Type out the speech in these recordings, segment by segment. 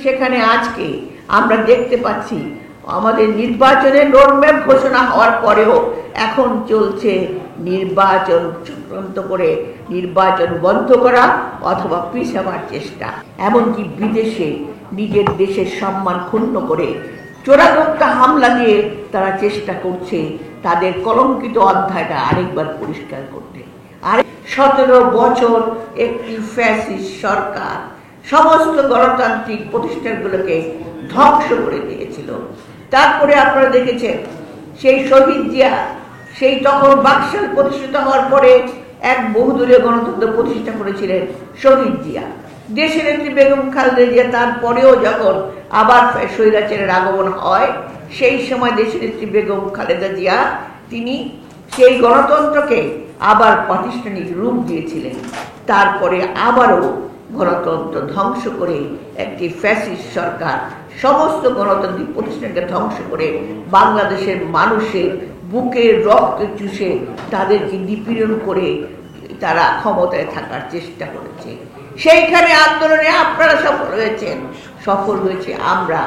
সেখানে আজকে আমরা দেখতে পাচ্ছি আমাদের নির্বাচনের রোডম্যাপ ঘোষণা হওয়ার পরেও এখন চলছে নির্বাচন চক্রান্ত করে নির্বাচন বন্ধ করা অথবা পিছাবার চেষ্টা। এমনকি বিদেশে নিজের দেশের সম্মান ক্ষুণ্ণ করে চোরাগোপ্তা হামলা দিয়ে তারা চেষ্টা করছে তাদের কলঙ্কিত অধ্যায়টা আরেকবার পরিষ্কার করতে। আর 17 বছর একটি ফ্যাসিস্ট সরকার সমস্ত গণতান্ত্রিক প্রতিষ্ঠানগুলোকে ধ্বংস করে দিয়েছিল। তারপরে আপনারা দেখেছেন সেই শহীদ জিয়া, সেই তখন বাকশাল প্রতিষ্ঠিত হওয়ার পরে এক বহুদলীয় গণতন্ত্র প্রতিষ্ঠা করেছিলেন শহীদ জিয়া। দেশের একটি বেগম খালেদা জিয়া তারপরেও যখন আবার স্বৈরাচারের আগমন হয়, সেই সময় দেশের একটি বেগম খালেদা জিয়া তিনি সেই গণতন্ত্রকে আবার প্রাতিষ্ঠানিক রূপ দিয়েছিলেন। তারপরে আবারও গণতন্ত্র ধ্বংস করে একটি ফ্যাসিস্ট সরকার সমস্ত গণতান্ত্রিক প্রতিষ্ঠানকে ধ্বংস করে বাংলাদেশের মানুষের বুকের রক্ত চুষে তাদেরকে নিপীড়ন করে তারা ক্ষমতায় থাকার চেষ্টা করেছে। সেইখানে আন্দোলনে আপনারা সফল হয়েছে আমরা,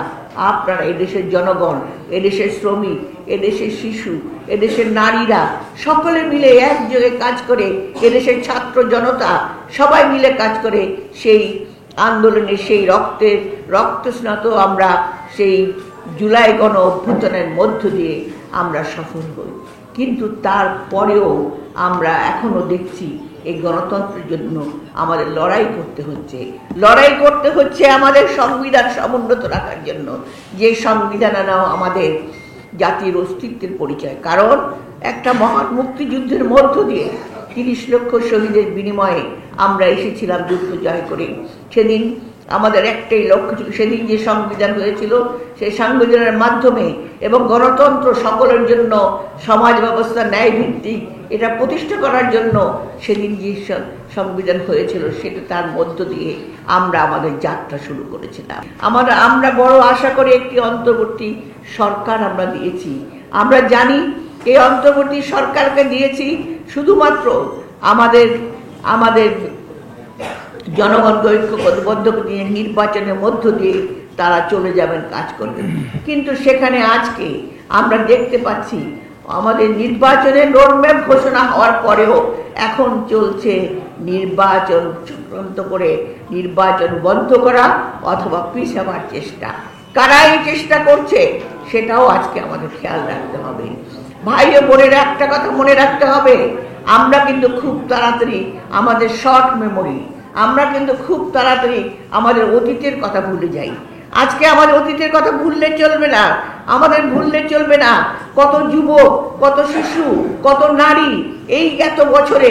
আপনারা, এদেশের জনগণ, এদেশের শ্রমিক, এদেশের শিশু, এদেশের নারীরা সকলে মিলে একযোগে কাজ করে, এদেশের ছাত্র জনতা সবাই মিলে কাজ করে সেই আন্দোলনে সেই রক্তস্নাত আমরা সেই জুলাই গণ অভ্যুত্থানের মধ্য দিয়ে আমরা সফল হই। কিন্তু তারপরেও আমরা এখনো দেখছি এই গণতন্ত্রের জন্য আমাদের লড়াই করতে হচ্ছে আমাদের সংবিধান সমুন্নত রাখার জন্য, যে সংবিধান আমাদের জাতির অস্তিত্বের পরিচয়। কারণ একটা মহান মুক্তিযুদ্ধের মধ্য দিয়ে 30 লক্ষ শহীদের বিনিময়ে আমরা এসেছিলাম যুদ্ধ জয় করে। সেদিন আমাদের একটাই লক্ষ্য ছিল, সেদিন যে সংবিধান হয়েছিল সেই সংবিধানের মাধ্যমে এবং গণতন্ত্র সকলের জন্য, সমাজ ব্যবস্থা ন্যায় ভিত্তিক এটা প্রতিষ্ঠা করার জন্য সেদিন যে সংবিধান হয়েছিল সেটা তার মধ্য দিয়ে আমরা আমাদের যাত্রা শুরু করেছিলাম। আমরা বড় আশা করে একটি অন্তর্বর্তী সরকার আমরা দিয়েছি। আমরা জানি এই অন্তর্বর্তী সরকারকে দিয়েছি শুধুমাত্র আমাদের জনগণকে ঐক্যবদ্ধ নিয়ে নির্বাচনের মধ্য দিয়ে তারা চলে যাবেন, কাজ করবেন। কিন্তু সেখানে আজকে আমরা দেখতে পাচ্ছি আমাদের নির্বাচনের রোডম্যাপ ঘোষণা হওয়ার পরেও এখন চলছে নির্বাচন চক্রান্ত করে নির্বাচন বন্ধ করা অথবা পিছাবার চেষ্টা। কারা এই চেষ্টা করছে সেটাও আজকে আমাদের খেয়াল রাখতে হবে। ভাই ও বোনেরা, একটা কথা মনে রাখতে হবে, আমরা কিন্তু খুব তাড়াতাড়ি আমাদের শর্ট মেমোরি, আমরা কিন্তু খুব তাড়াতাড়ি আমাদের অতীতের কথা ভুলে যাই। আজকে আমাদের অতীতের কথা ভুললে চলবে না। কত যুবক, কত শিশু, কত নারী এই এত বছরে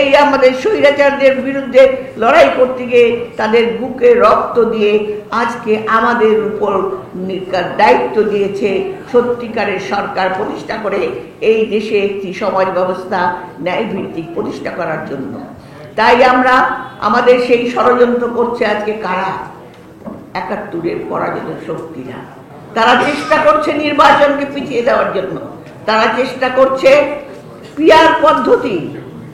এই আমাদের স্বৈরাচারদের বিরুদ্ধে লড়াই করতে গিয়ে তাদের বুকে রক্ত দিয়ে আজকে আমাদের উপর দায়িত্ব দিয়েছে সত্যিকারের সরকার প্রতিষ্ঠা করে এই দেশে একটি সমাজ ব্যবস্থা ন্যায় ভিত্তিক প্রতিষ্ঠা করার জন্য। তাই আমাদের সেই ষড়যন্ত্র করছে আজকে কারা? 71-এর পরাজিত শক্তিরা। তারা চেষ্টা করছে নির্বাচনকে পিছিয়ে দেওয়ার জন্য। তারা চেষ্টা করছে পিয়ার পদ্ধতি,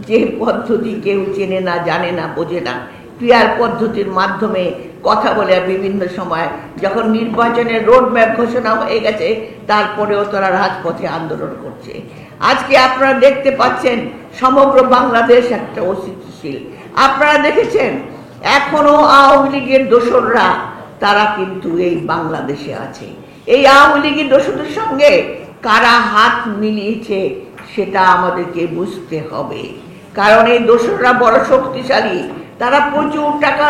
যে পদ্ধতি কেউ চেনে না, জানে না, বোঝে না। পিয়ার পদ্ধতির মাধ্যমে কথা বলে বিভিন্ন সময় যখন নির্বাচনের রোডম্যাপ ঘোষণা হয়ে গেছে তারপরেও তারা রাজপথে আন্দোলন করছে। আজকে আপনারা দেখতে পাচ্ছেন সমগ্র বাংলাদেশ একটা অস্থিতিশীল। আপনারা দেখেছেন এখনো আওয়ামী লীগের দোসররা তারা কিন্তু এই বাংলাদেশে আছে। এই আওয়ামী লীগের দোসরদের সঙ্গে কারা হাত মিলিয়েছে সেটা আমাদেরকে বুঝতে হবে। কারণ এই দোসররা বড় শক্তিশালী, তারা প্রচুর টাকা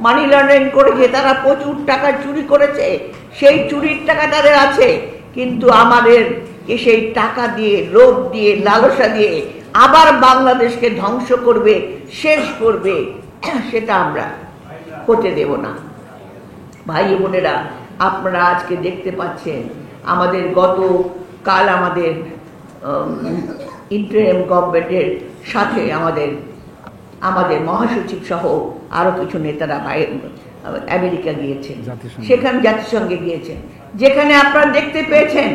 মানি লন্ডারিং করেছে, তারা প্রচুর টাকা চুরি করেছে, সেই চুরির টাকা তাদের আছে। কিন্তু আমাদের সেই টাকা দিয়ে, লোভ দিয়ে, লালসা দিয়ে আবার বাংলাদেশকে ধ্বংস করবে, শেষ করবে, সেটা আমরা হতে দেব না। ভাই বোনেরা, আপনারা আজকে দেখতে পাচ্ছেন আমাদের গতকাল আমাদের ইন্টারিম গভর্নমেন্টের সাথে আমাদের মহাসচিব সহ আরো কিছু নেতারা আমেরিকা গিয়েছেন, সেখানে জাতিসংঘে গিয়েছেন, যেখানে আপনারা দেখতে পেয়েছেন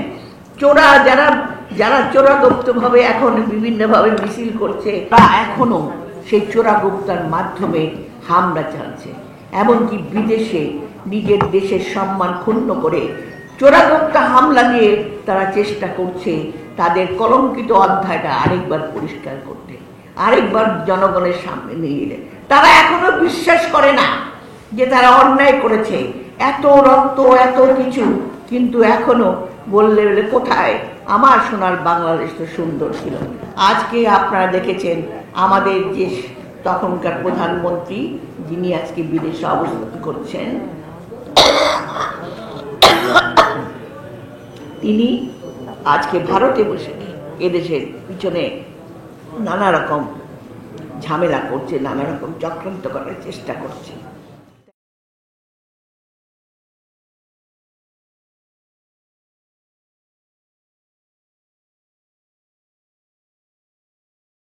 যারা চোরাগুপ্তভাবে এখন বিভিন্নভাবে মিছিল করছে, তা এখনো সেই চোরাগুপ্তার মাধ্যমে হামলা চালছে। এমনকি বিদেশে নিজের দেশের সম্মান ক্ষুণ্ণ করে চোরাগোপ্তা হামলা দিয়ে তারা চেষ্টা করছে তাদের কলঙ্কিত অধ্যায়টা আরেকবার পরিষ্কার করতে, আরেকবার জনগণের সামনে নিয়ে এলে। তারা এখনো বিশ্বাস করে না যে তারা অন্যায় করেছে, এত রক্ত এত কিছু, কিন্তু এখনো বললে বলে কোথায় আমার সোনার বাংলাদেশ তো সুন্দর ছিল। আজকে আপনারা দেখেছেন আমাদের যে তখনকার প্রধানমন্ত্রী, যিনি আজকে বিদেশে অবস্থান করছেন, তিনি আজকে ভারতে বসে এদেশের পিছনে নানা রকম ঝামেলা করছে, নানা রকম চক্রান্ত করার চেষ্টা করছে।